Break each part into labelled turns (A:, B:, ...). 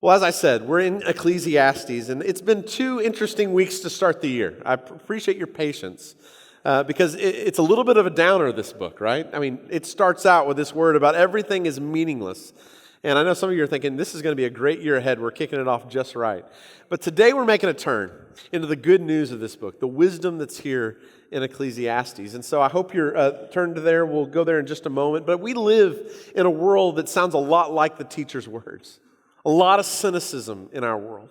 A: Well, as I said, we're in Ecclesiastes, and it's been 2 interesting weeks to start the year. I appreciate your patience because it's a little bit of a downer, this book, right? I mean, it starts out with this word about everything is meaningless. And I know some of you are thinking, this is going to be a great year ahead. We're kicking it off just right. But today we're making a turn into the good news of this book, the wisdom that's here in Ecclesiastes. And so I hope you're turned to there. We'll go there in just a moment. But we live in a world that sounds a lot like the teacher's words. A lot of cynicism in our world.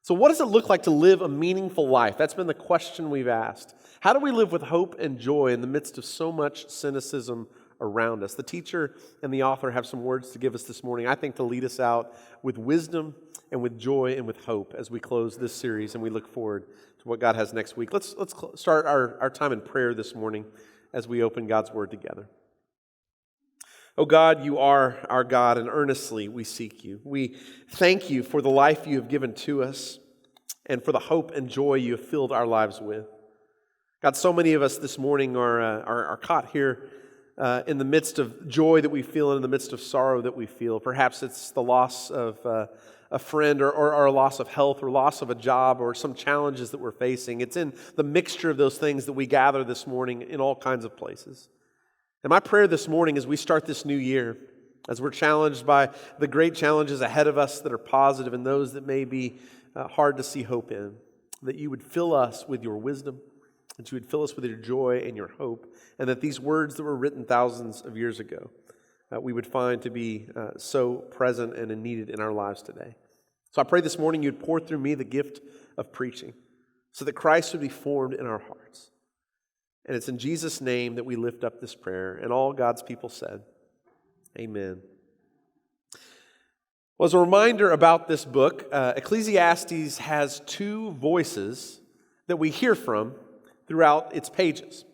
A: So what does it look like to live a meaningful life? That's been the question we've asked. How do we live with hope and joy in the midst of so much cynicism around us? The teacher and the author have some words to give us this morning, I think, to lead us out with wisdom and with joy and with hope as we close this series and we look forward to what God has next week. Let's start our time in prayer this morning as we open God's Word together. Oh God, you are our God, and earnestly we seek you. We thank you for the life you have given to us and for the hope and joy you have filled our lives with. God, so many of us this morning are caught here in the midst of joy that we feel and in the midst of sorrow that we feel. Perhaps it's the loss of a friend or a loss of health or loss of a job or some challenges that we're facing. It's in the mixture of those things that we gather this morning in all kinds of places. And my prayer this morning as we start this new year, as we're challenged by the great challenges ahead of us that are positive and those that may be hard to see hope in, that you would fill us with your wisdom, that you would fill us with your joy and your hope, and that these words that were written thousands of years ago, we would find to be so present and needed in our lives today. So I pray this morning you'd pour through me the gift of preaching so that Christ would be formed in our hearts. And it's in Jesus' name that we lift up this prayer. And all God's people said, amen. Well, as a reminder about this book, Ecclesiastes has 2 voices that we hear from throughout its pages.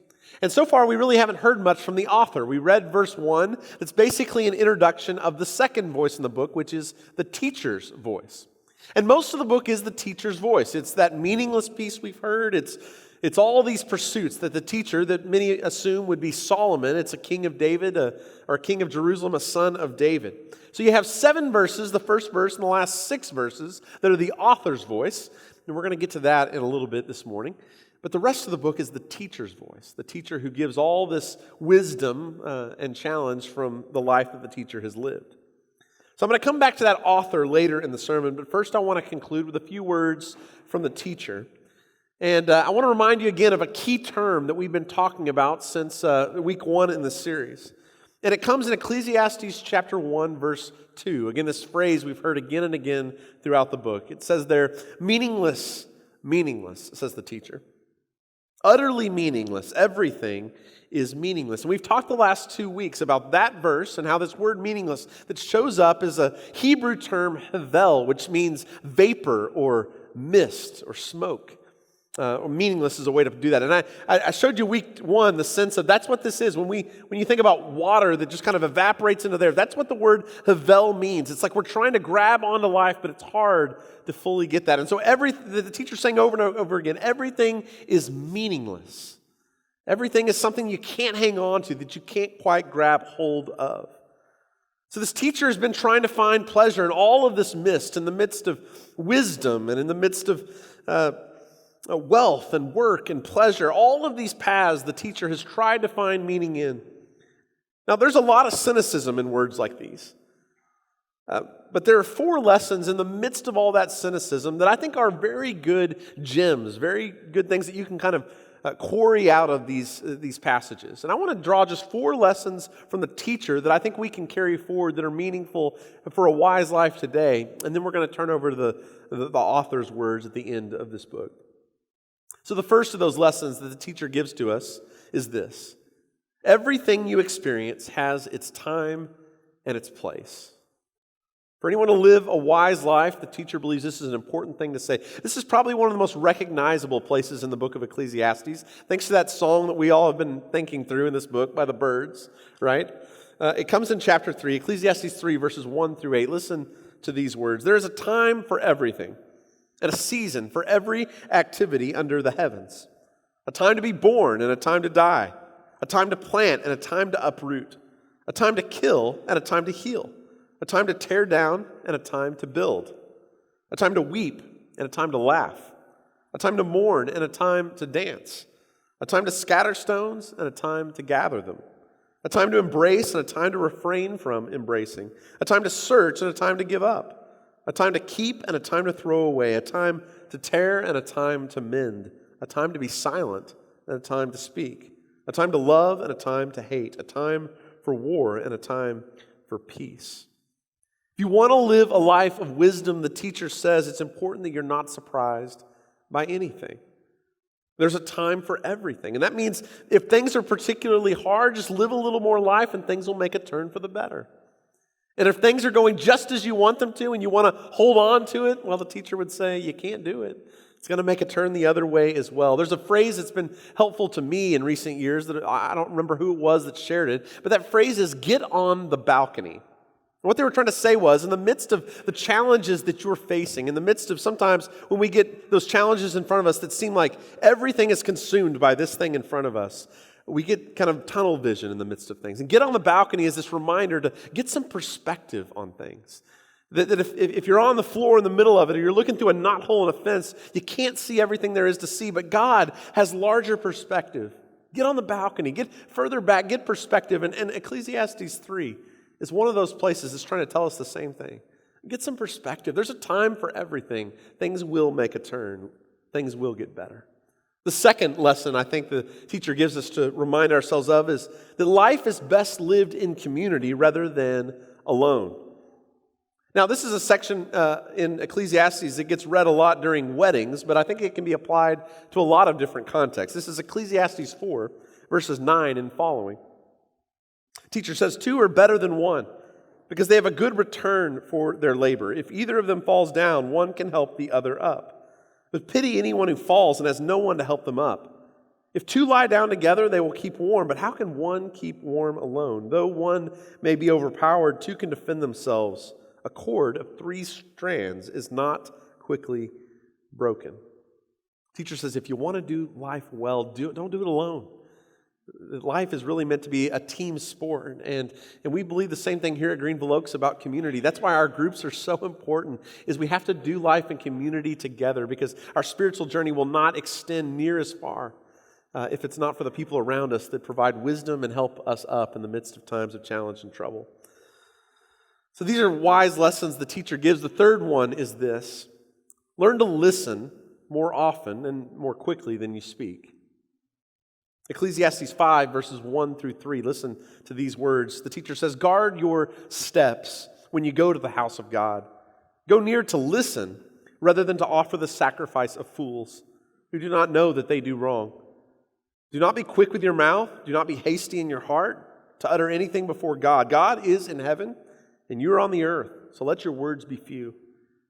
A: And so far, we really haven't heard much from the author. We read verse 1. That's basically an introduction of the second voice in the book, which is the teacher's voice. And most of the book is the teacher's voice. It's that meaningless piece we've heard. It's all these pursuits that the teacher, that many assume would be Solomon, it's a king of David, or a king of Jerusalem, a son of David. So you have 7 verses, the first verse and the last 6 verses, that are the author's voice. And we're going to get to that in a little bit this morning. But the rest of the book is the teacher's voice, the teacher who gives all this wisdom and challenge from the life that the teacher has lived. So I'm going to come back to that author later in the sermon, but first I want to conclude with a few words from the teacher. And I want to remind you again of a key term that we've been talking about since week 1 in this series. And it comes in Ecclesiastes chapter 1, verse 2. Again, this phrase we've heard again and again throughout the book. It says there, meaningless, says the teacher. Utterly meaningless. Everything is meaningless. And we've talked the last 2 weeks about that verse and how this word meaningless that shows up is a Hebrew term, havel, which means vapor or mist or smoke. Meaningless is a way to do that. And I showed you week 1 the sense of that's what this is. When you think about water that just kind of evaporates into there, that's what the word havel means. It's like we're trying to grab onto life, but it's hard to fully get that. And so the teacher's saying over and over again, everything is meaningless. Everything is something you can't hang on to, that you can't quite grab hold of. So this teacher has been trying to find pleasure in all of this mist, in the midst of wisdom and in the midst of wealth and work and pleasure. All of these paths the teacher has tried to find meaning in. Now, there's a lot of cynicism in words like these. But there are 4 lessons in the midst of all that cynicism that I think are very good gems, very good things that you can kind of quarry out of these passages. And I want to draw just 4 lessons from the teacher that I think we can carry forward that are meaningful for a wise life today. And then we're going to turn over to the author's words at the end of this book. So the first of those lessons that the teacher gives to us is this. Everything you experience has its time and its place. For anyone to live a wise life, the teacher believes this is an important thing to say. This is probably one of the most recognizable places in the book of Ecclesiastes, thanks to that song that we all have been thinking through in this book by the Byrds, right? It comes in chapter 3, Ecclesiastes 3, verses 1 through 8. Listen to these words. There is a time for everything, and a season for every activity under the heavens. A time to be born and a time to die. A time to plant and a time to uproot. A time to kill and a time to heal. a time to tear down and a time to build, a time to weep and a time to laugh, a time to mourn and a time to dance, a time to scatter stones and a time to gather them, a time to embrace and a time to refrain from embracing, a time to search and a time to give up, a time to keep and a time to throw away, a time to tear and a time to mend, a time to be silent and a time to speak, a time to love and a time to hate, a time for war and a time for peace. If you want to live a life of wisdom, the teacher says it's important that you're not surprised by anything. There's a time for everything. And that means if things are particularly hard, just live a little more life and things will make a turn for the better. And if things are going just as you want them to and you want to hold on to it, well, the teacher would say you can't do it. It's going to make a turn the other way as well. There's a phrase that's been helpful to me in recent years that I don't remember who it was that shared it, but that phrase is get on the balcony. What they were trying to say was, in the midst of the challenges that you're facing, in the midst of sometimes when we get those challenges in front of us that seem like everything is consumed by this thing in front of us, we get kind of tunnel vision in the midst of things. And get on the balcony is this reminder to get some perspective on things. That if you're on the floor in the middle of it or you're looking through a knothole in a fence, you can't see everything there is to see, but God has larger perspective. Get on the balcony, get further back, get perspective. And Ecclesiastes 3 is one of those places that's trying to tell us the same thing. Get some perspective. There's a time for everything. Things will make a turn. Things will get better. The second lesson I think the teacher gives us to remind ourselves of is that life is best lived in community rather than alone. Now, this is a section in Ecclesiastes that gets read a lot during weddings, but I think it can be applied to a lot of different contexts. This is Ecclesiastes 4, verses 9 and following. Teacher says, 2 are better than 1 because they have a good return for their labor. If either of them falls down, one can help the other up. But pity anyone who falls and has no one to help them up. If 2 lie down together, they will keep warm. But how can one keep warm alone? Though one may be overpowered, 2 can defend themselves. A cord of 3 strands is not quickly broken. Teacher says, if you want to do life well, don't do it alone. Life is really meant to be a team sport, and we believe the same thing here at Greenville Oaks about community. That's why our groups are so important, is we have to do life in community together because our spiritual journey will not extend near as far if it's not for the people around us that provide wisdom and help us up in the midst of times of challenge and trouble. So these are wise lessons the teacher gives. The third one is this: learn to listen more often and more quickly than you speak. Ecclesiastes 5, verses 1 through 3. Listen to these words. The teacher says, guard your steps when you go to the house of God. Go near to listen rather than to offer the sacrifice of fools who do not know that they do wrong. Do not be quick with your mouth. Do not be hasty in your heart to utter anything before God. God is in heaven and you are on the earth, so let your words be few.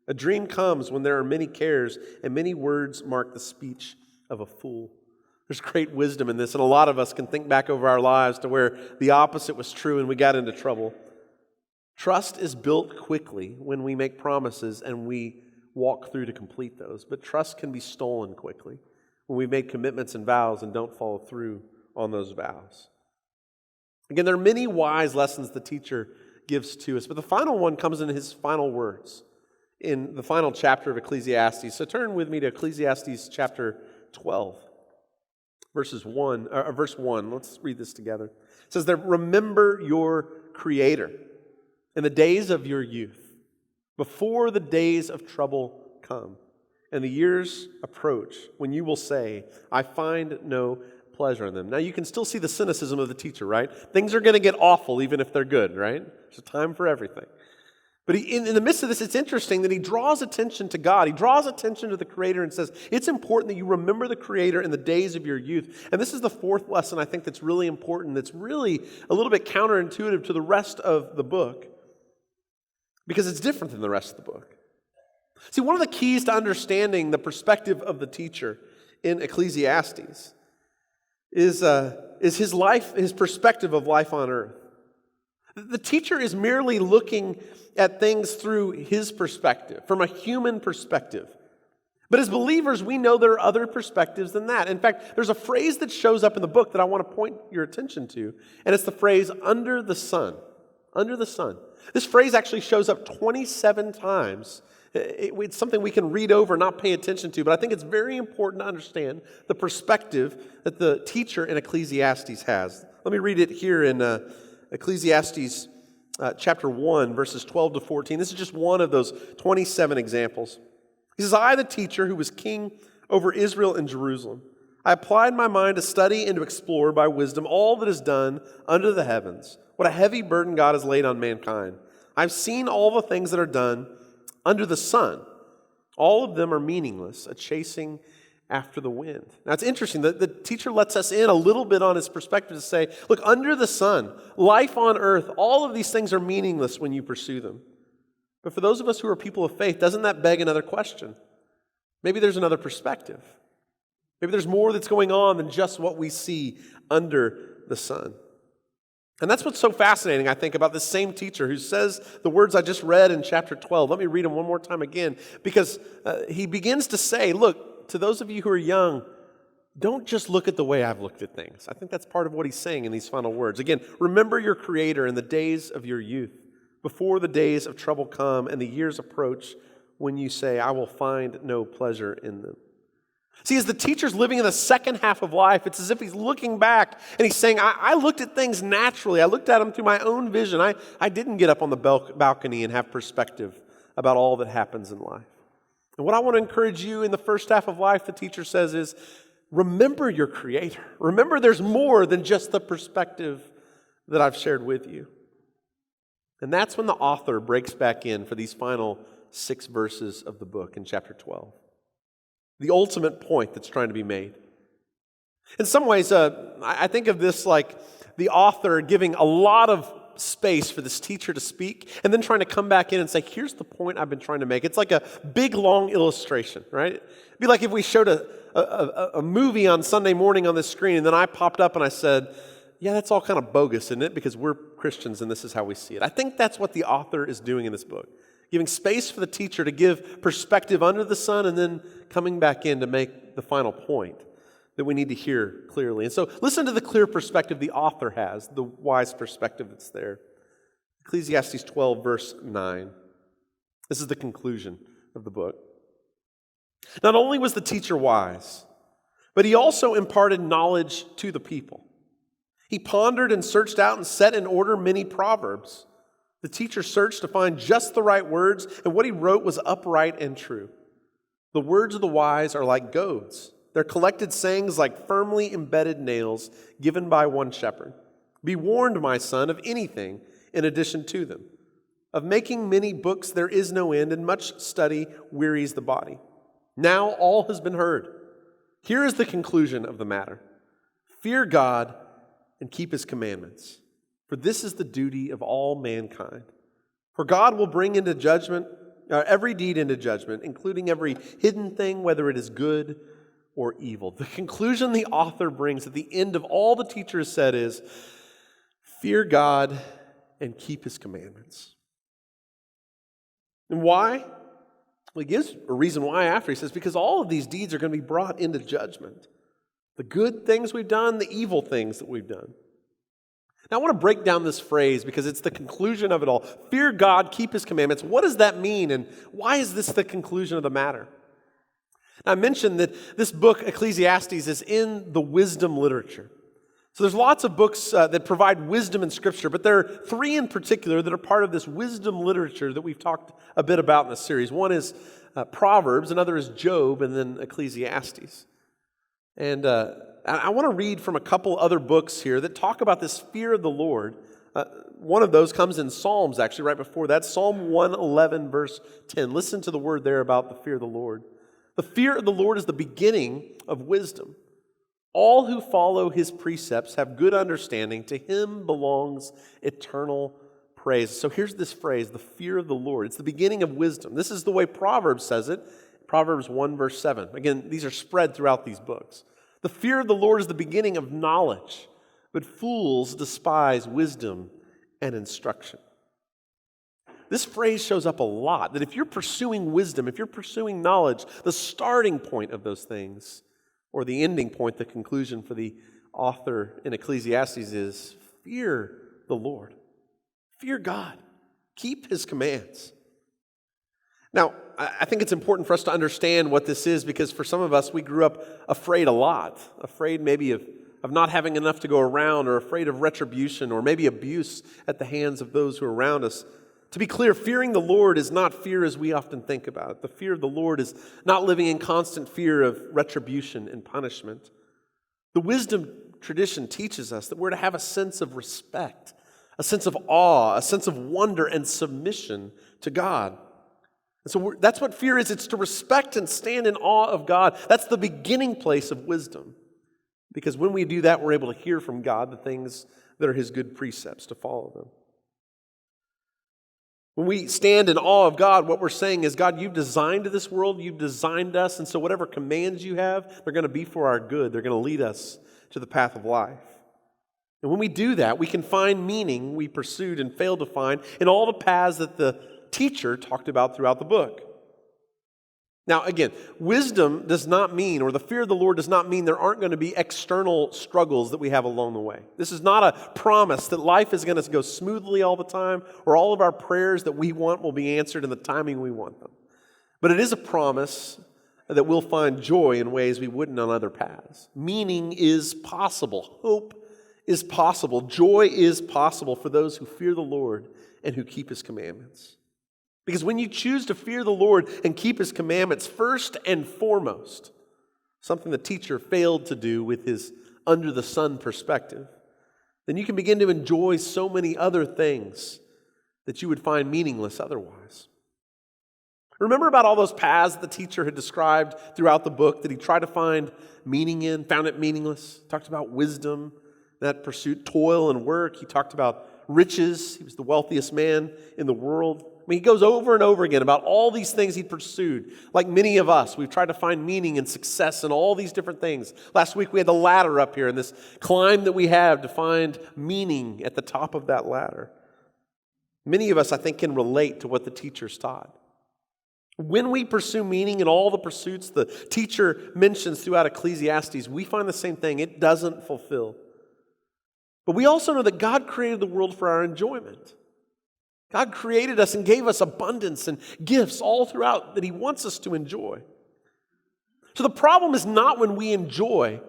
A: A dream comes when there are many cares, and many words mark the speech of a fool. There's great wisdom in this, and a lot of us can think back over our lives to where the opposite was true and we got into trouble. Trust is built quickly when we make promises and we walk through to complete those, but trust can be stolen quickly when we make commitments and vows and don't follow through on those vows. Again, there are many wise lessons the teacher gives to us, but the final one comes in his final words in the final chapter of Ecclesiastes. So turn with me to Ecclesiastes chapter 12. Verse 1. Let's read this together. It says there, remember your Creator in the days of your youth, before the days of trouble come, and the years approach when you will say, I find no pleasure in them. Now you can still see the cynicism of the teacher, right? Things are going to get awful even if they're good, right? There's a time for everything. But in the midst of this, it's interesting that he draws attention to God. He draws attention to the Creator and says, it's important that you remember the Creator in the days of your youth. And this is the fourth lesson I think that's really important, that's really a little bit counterintuitive to the rest of the book, because it's different than the rest of the book. See, one of the keys to understanding the perspective of the teacher in Ecclesiastes is his perspective of life on earth. The teacher is merely looking at things through his perspective, from a human perspective. But as believers, we know there are other perspectives than that. In fact, there's a phrase that shows up in the book that I want to point your attention to, and it's the phrase, under the sun. Under the sun. This phrase actually shows up 27 times. It's something we can read over, not pay attention to, but I think it's very important to understand the perspective that the teacher in Ecclesiastes has. Let me read it here in Ecclesiastes chapter 1, verses 12 to 14. This is just one of those 27 examples. He says, I, the teacher who was king over Israel and Jerusalem, I applied my mind to study and to explore by wisdom all that is done under the heavens. What a heavy burden God has laid on mankind. I've seen all the things that are done under the sun. All of them are meaningless, a chasing after the wind. Now it's interesting that the teacher lets us in a little bit on his perspective to say, look, under the sun, life on earth, all of these things are meaningless when you pursue them. But for those of us who are people of faith, doesn't that beg another question? Maybe there's another perspective. Maybe there's more that's going on than just what we see under the sun. And that's what's so fascinating, I think, about this same teacher who says the words I just read in chapter 12. Let me read them one more time again, because he begins to say, look, to those of you who are young, don't just look at the way I've looked at things. I think that's part of what he's saying in these final words. Again, remember your Creator in the days of your youth, before the days of trouble come and the years approach when you say, I will find no pleasure in them. See, as the teacher's living in the second half of life, it's as if he's looking back and he's saying, I looked at things naturally. I looked at them through my own vision. I didn't get up on the balcony and have perspective about all that happens in life. And what I want to encourage you in the first half of life, the teacher says, is remember your Creator. Remember there's more than just the perspective that I've shared with you. And that's when the author breaks back in for these final 6 verses of the book in chapter 12. The ultimate point that's trying to be made. In some ways, I think of this like the author giving a lot of space for this teacher to speak and then trying to come back in and say, here's the point I've been trying to make. It's like a big, long illustration, right? It'd be like if we showed a movie on Sunday morning on the screen and then I popped up and I said, yeah, that's all kind of bogus, isn't it? Because we're Christians and this is how we see it. I think that's what the author is doing in this book. Giving space for the teacher to give perspective under the sun and then coming back in to make the final point that we need to hear clearly. And so listen to the clear perspective the author has, the wise perspective that's there. Ecclesiastes 12, verse 9. This is the conclusion of the book. Not only was the teacher wise, but he also imparted knowledge to the people. He pondered and searched out and set in order many proverbs. The teacher searched to find just the right words, and what he wrote was upright and true. The words of the wise are like goads. Their collected sayings like firmly embedded nails given by one shepherd. Be warned, my son, of anything in addition to them. Of making many books there is no end, and much study wearies the body. Now all has been heard. Here is the conclusion of the matter. Fear God and keep His commandments. For this is the duty of all mankind. For God will bring into judgment, every deed into judgment, including every hidden thing, whether it is good or evil. The conclusion the author brings at the end of all the teacher has said is, fear God and keep His commandments. And why? Well, he gives a reason why after. He says, because all of these deeds are going to be brought into judgment. The good things we've done, the evil things that we've done. Now, I want to break down this phrase because it's the conclusion of it all. Fear God, keep His commandments. What does that mean, and why is this the conclusion of the matter? Now, I mentioned that this book, Ecclesiastes, is in the wisdom literature. So there's lots of books that provide wisdom in Scripture, but there are 3 in particular that are part of this wisdom literature that we've talked a bit about in this series. One is Proverbs, another is Job, and then Ecclesiastes. And I want to read from a couple other books here that talk about this fear of the Lord. One of those comes in Psalms, actually, right before that. Psalm 111, verse 10. Listen to the word there about the fear of the Lord. The fear of the Lord is the beginning of wisdom. All who follow His precepts have good understanding. To Him belongs eternal praise. So here's this phrase, the fear of the Lord. It's the beginning of wisdom. This is the way Proverbs says it. Proverbs 1, verse 7. Again, these are spread throughout these books. The fear of the Lord is the beginning of knowledge, but fools despise wisdom and instruction. This phrase shows up a lot, that if you're pursuing wisdom, if you're pursuing knowledge, the starting point of those things, or the ending point, the conclusion for the author in Ecclesiastes is fear the Lord. Fear God. Keep his commands. Now, I think it's important for us to understand what this is because for some of us, we grew up afraid a lot. Afraid maybe of not having enough to go around, or afraid of retribution, or maybe abuse at the hands of those who are around us. To be clear, fearing the Lord is not fear as we often think about it. The fear of the Lord is not living in constant fear of retribution and punishment. The wisdom tradition teaches us that we're to have a sense of respect, a sense of awe, a sense of wonder and submission to God. And so that's what fear is. It's to respect and stand in awe of God. That's the beginning place of wisdom. Because when we do that, we're able to hear from God the things that are his good precepts, to follow them. When we stand in awe of God, what we're saying is, God, you've designed this world, you've designed us, and so whatever commands you have, they're going to be for our good. They're going to lead us to the path of life. And when we do that, we can find meaning we pursued and failed to find in all the paths that the teacher talked about throughout the book. Now, again, wisdom does not mean, or the fear of the Lord does not mean there aren't going to be external struggles that we have along the way. This is not a promise that life is going to go smoothly all the time, or all of our prayers that we want will be answered in the timing we want them. But it is a promise that we'll find joy in ways we wouldn't on other paths. Meaning is possible. Hope is possible. Joy is possible for those who fear the Lord and who keep his commandments. Because when you choose to fear the Lord and keep his commandments first and foremost, something the teacher failed to do with his under-the-sun perspective, then you can begin to enjoy so many other things that you would find meaningless otherwise. Remember about all those paths the teacher had described throughout the book that he tried to find meaning in, found it meaningless? He talked about wisdom, that pursuit, toil and work. He talked about riches. He was the wealthiest man in the world. I mean, he goes over and over again about all these things he pursued. Like many of us, we've tried to find meaning and success in all these different things. Last week we had the ladder up here and this climb that we have to find meaning at the top of that ladder. Many of us, I think, can relate to what the teachers taught. When we pursue meaning in all the pursuits the teacher mentions throughout Ecclesiastes, we find the same thing. It doesn't fulfill. But we also know that God created the world for our enjoyment. God created us and gave us abundance and gifts all throughout that he wants us to enjoy. So the problem is not when we enjoy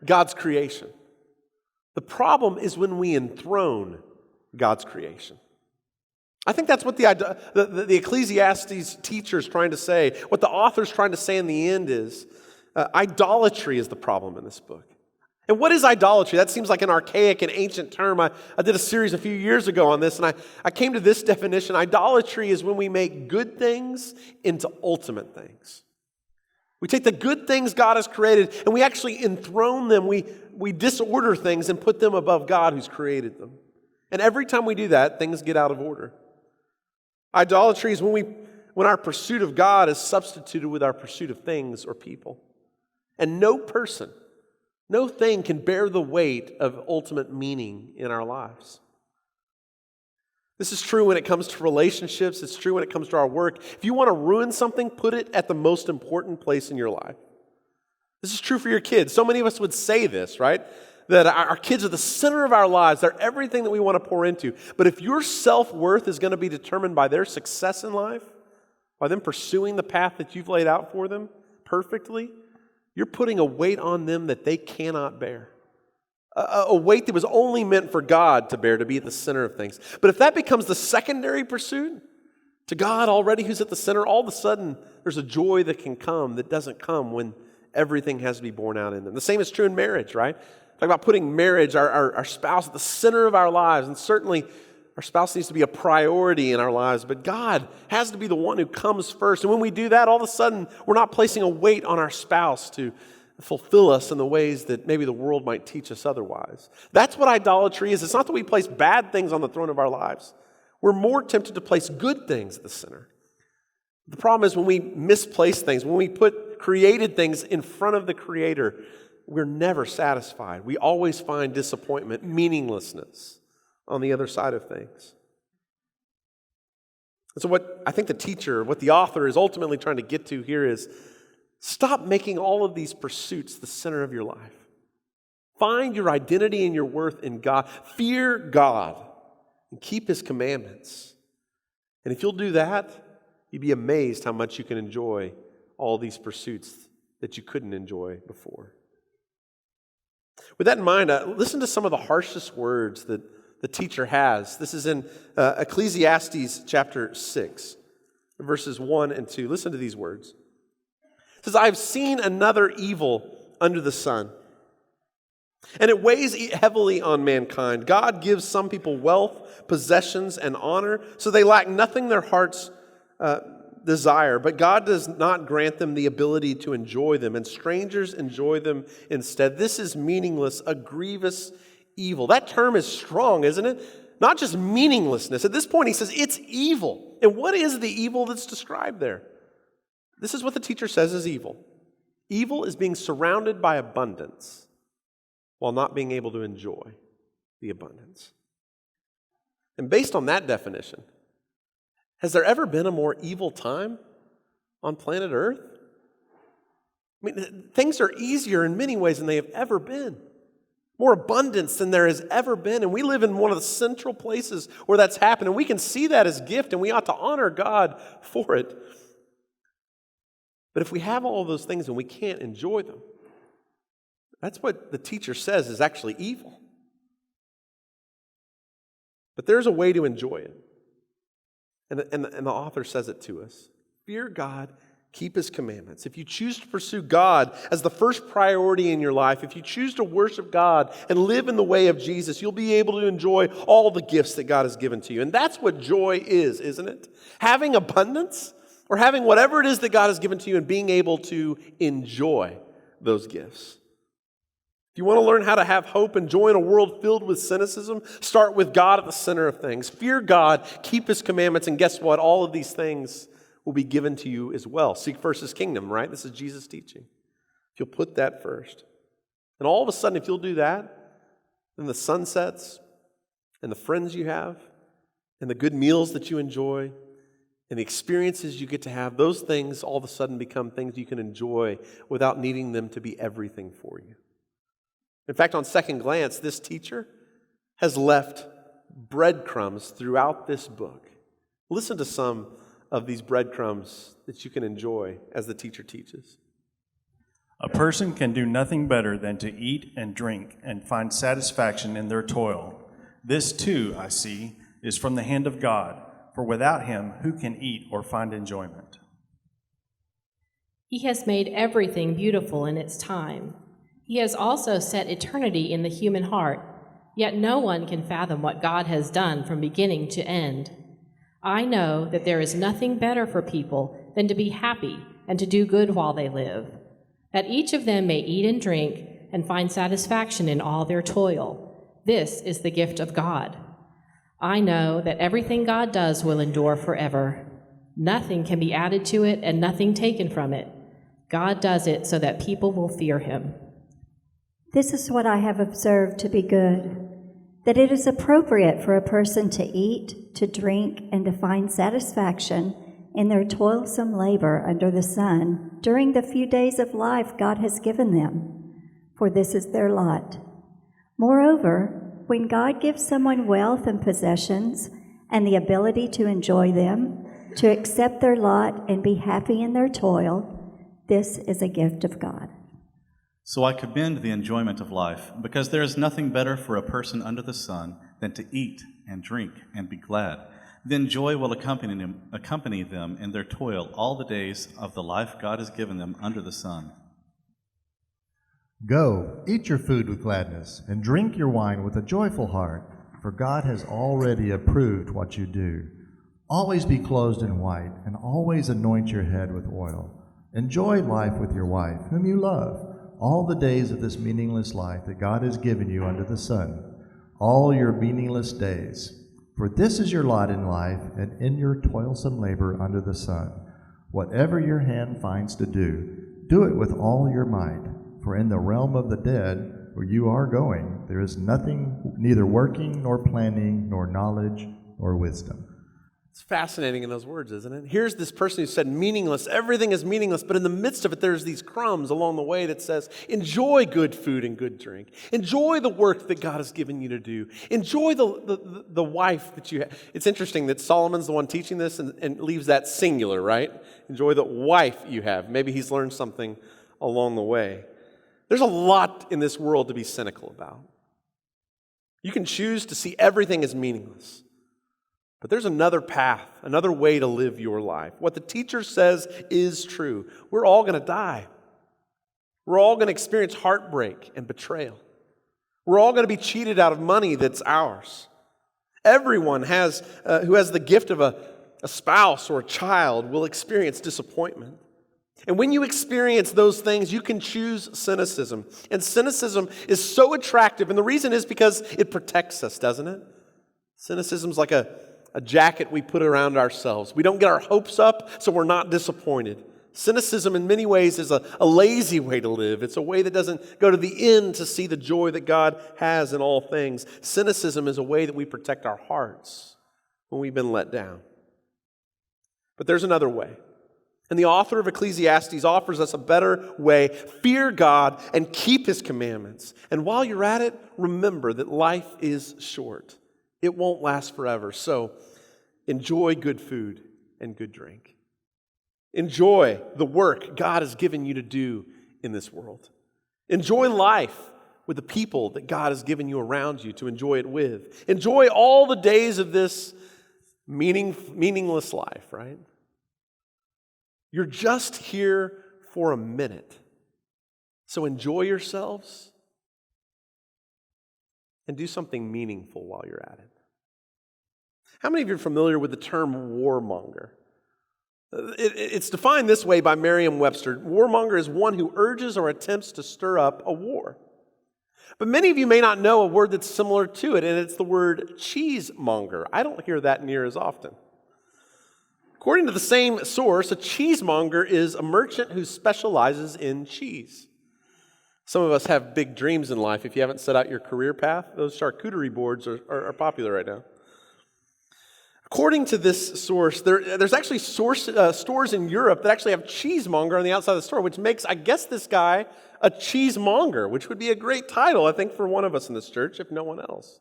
A: God's creation. The problem is when we enthrone God's creation. I think that's what the Ecclesiastes teacher is trying to say. What the author is trying to say in the end is idolatry is the problem in this book. And what is idolatry? That seems like an archaic and ancient term. I did a series a few years ago on this, and I came to this definition. Idolatry is when we make good things into ultimate things. We take the good things God has created, and we actually enthrone them. We disorder things and put them above God who's created them. And every time we do that, things get out of order. Idolatry is when our pursuit of God is substituted with our pursuit of things or people. And no person, no thing can bear the weight of ultimate meaning in our lives. This is true when it comes to relationships. It's true when it comes to our work. If you want to ruin something, put it at the most important place in your life. This is true for your kids. So many of us would say this, right? That our kids are the center of our lives. They're everything that we want to pour into. But if your self-worth is going to be determined by their success in life, by them pursuing the path that you've laid out for them perfectly, you're putting a weight on them that they cannot bear. A weight that was only meant for God to bear, to be at the center of things. But if that becomes the secondary pursuit to God already who's at the center, all of a sudden there's a joy that can come that doesn't come when everything has to be borne out in them. The same is true in marriage, right? Talk about putting marriage, our spouse at the center of our lives. And certainly our spouse needs to be a priority in our lives, but God has to be the one who comes first. And when we do that, all of a sudden, we're not placing a weight on our spouse to fulfill us in the ways that maybe the world might teach us otherwise. That's what idolatry is. It's not that we place bad things on the throne of our lives. We're more tempted to place good things at the center. The problem is when we misplace things, when we put created things in front of the Creator, we're never satisfied. We always find disappointment, meaninglessness on the other side of things. And so what I think the teacher, what the author is ultimately trying to get to here is stop making all of these pursuits the center of your life. Find your identity and your worth in God. Fear God and keep his commandments. And if you'll do that, you'd be amazed how much you can enjoy all these pursuits that you couldn't enjoy before. With that in mind, listen to some of the harshest words that the teacher has. This is in Ecclesiastes chapter 6, verses 1 and 2. Listen to these words. It says, "I've seen another evil under the sun, and it weighs heavily on mankind. God gives some people wealth, possessions, and honor, so they lack nothing their hearts desire. But God does not grant them the ability to enjoy them, and strangers enjoy them instead. This is meaningless, a grievous evil." That term is strong, isn't it? Not just meaninglessness. At this point, he says it's evil. And what is the evil that's described there? This is what the teacher says is evil. Evil is being surrounded by abundance while not being able to enjoy the abundance. And based on that definition, has there ever been a more evil time on planet Earth? I mean, things are easier in many ways than they have ever been. More abundance than there has ever been. And we live in one of the central places where that's happened. And we can see that as a gift, and we ought to honor God for it. But if we have all of those things and we can't enjoy them, that's what the teacher says is actually evil. But there's a way to enjoy it. And the author says it to us. Fear God, keep his commandments. If you choose to pursue God as the first priority in your life, if you choose to worship God and live in the way of Jesus, you'll be able to enjoy all the gifts that God has given to you. And that's what joy is, isn't it? Having abundance, or having whatever it is that God has given to you and being able to enjoy those gifts. If you want to learn how to have hope and joy in a world filled with cynicism, start with God at the center of things. Fear God, keep his commandments, and guess what? All of these things will be given to you as well. Seek first his kingdom, right? This is Jesus' teaching. If you'll put that first. And all of a sudden, if you'll do that, then the sunsets and the friends you have and the good meals that you enjoy and the experiences you get to have, those things all of a sudden become things you can enjoy without needing them to be everything for you. In fact, on second glance, this teacher has left breadcrumbs throughout this book. Listen to some of these breadcrumbs that you can enjoy as the teacher teaches.
B: A person can do nothing better than to eat and drink and find satisfaction in their toil. This too, I see, is from the hand of God, for without him, who can eat or find enjoyment?
C: He has made everything beautiful in its time. He has also set eternity in the human heart, yet no one can fathom what God has done from beginning to end. I know that there is nothing better for people than to be happy and to do good while they live, that each of them may eat and drink and find satisfaction in all their toil. This is the gift of God. I know that everything God does will endure forever. Nothing can be added to it and nothing taken from it. God does it so that people will fear him.
D: This is what I have observed to be good, that it is appropriate for a person to eat, to drink, and to find satisfaction in their toilsome labor under the sun during the few days of life God has given them, for this is their lot. Moreover, when God gives someone wealth and possessions and the ability to enjoy them, to accept their lot and be happy in their toil, this is a gift of God.
E: So I commend the enjoyment of life, because there is nothing better for a person under the sun than to eat and drink and be glad. Then joy will accompany them in their toil all the days of the life God has given them under the sun.
F: Go, eat your food with gladness, and drink your wine with a joyful heart, for God has already approved what you do. Always be clothed in white, and always anoint your head with oil. Enjoy life with your wife, whom you love, all the days of this meaningless life that God has given you under the sun, all your meaningless days. For this is your lot in life, and in your toilsome labor under the sun. Whatever your hand finds to do, do it with all your might. For in the realm of the dead, where you are going, there is nothing, neither working, nor planning, nor knowledge, nor wisdom.
A: It's fascinating in those words, isn't it? Here's this person who said meaningless. Everything is meaningless, but in the midst of it, there's these crumbs along the way that says, enjoy good food and good drink. Enjoy the work that God has given you to do. Enjoy the wife that you have. It's interesting that Solomon's the one teaching this and leaves that singular, right? Enjoy the wife you have. Maybe he's learned something along the way. There's a lot in this world to be cynical about. You can choose to see everything as meaningless. But there's another path, another way to live your life. What the teacher says is true. We're all going to die. We're all going to experience heartbreak and betrayal. We're all going to be cheated out of money that's ours. Everyone who has the gift of a spouse or a child will experience disappointment. And when you experience those things, you can choose cynicism. And cynicism is so attractive, and the reason is because it protects us, doesn't it? Cynicism's like a jacket we put around ourselves. We don't get our hopes up, so we're not disappointed. Cynicism in many ways is a lazy way to live. It's a way that doesn't go to the end to see the joy that God has in all things. Cynicism is a way that we protect our hearts when we've been let down. But there's another way. And the author of Ecclesiastes offers us a better way. Fear God and keep His commandments. And while you're at it, remember that life is short. It won't last forever. So enjoy good food and good drink. Enjoy the work God has given you to do in this world. Enjoy life with the people that God has given you around you to enjoy it with. Enjoy all the days of this meaningless life, right? You're just here for a minute. So enjoy yourselves and do something meaningful while you're at it. How many of you are familiar with the term warmonger? It's defined this way by Merriam-Webster. Warmonger is one who urges or attempts to stir up a war. But many of you may not know a word that's similar to it, and it's the word cheesemonger. I don't hear that near as often. According to the same source, a cheesemonger is a merchant who specializes in cheese. Some of us have big dreams in life. If you haven't set out your career path, those charcuterie boards are popular right now. According to this source, there's actually stores in Europe that actually have cheesemonger on the outside of the store, which makes, I guess, this guy a cheesemonger, which would be a great title, I think, for one of us in this church, if no one else.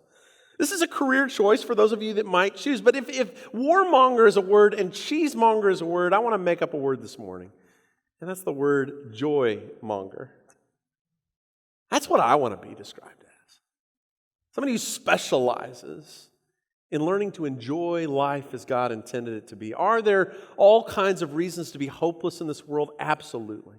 A: This is a career choice for those of you that might choose. But if warmonger is a word and cheesemonger is a word, I want to make up a word this morning. And that's the word joymonger. That's what I want to be described as. Somebody who specializes in learning to enjoy life as God intended it to be. Are there all kinds of reasons to be hopeless in this world? Absolutely.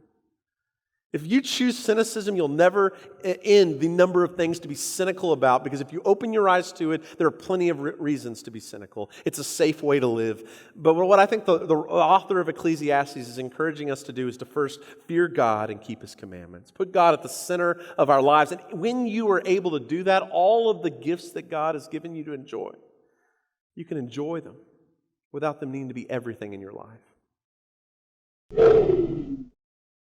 A: If you choose cynicism, you'll never end the number of things to be cynical about, because if you open your eyes to it, there are plenty of reasons to be cynical. It's a safe way to live. But what I think the author of Ecclesiastes is encouraging us to do is to first fear God and keep His commandments. Put God at the center of our lives. And when you are able to do that, all of the gifts that God has given you to enjoy, you can enjoy them without them needing to be everything in your life.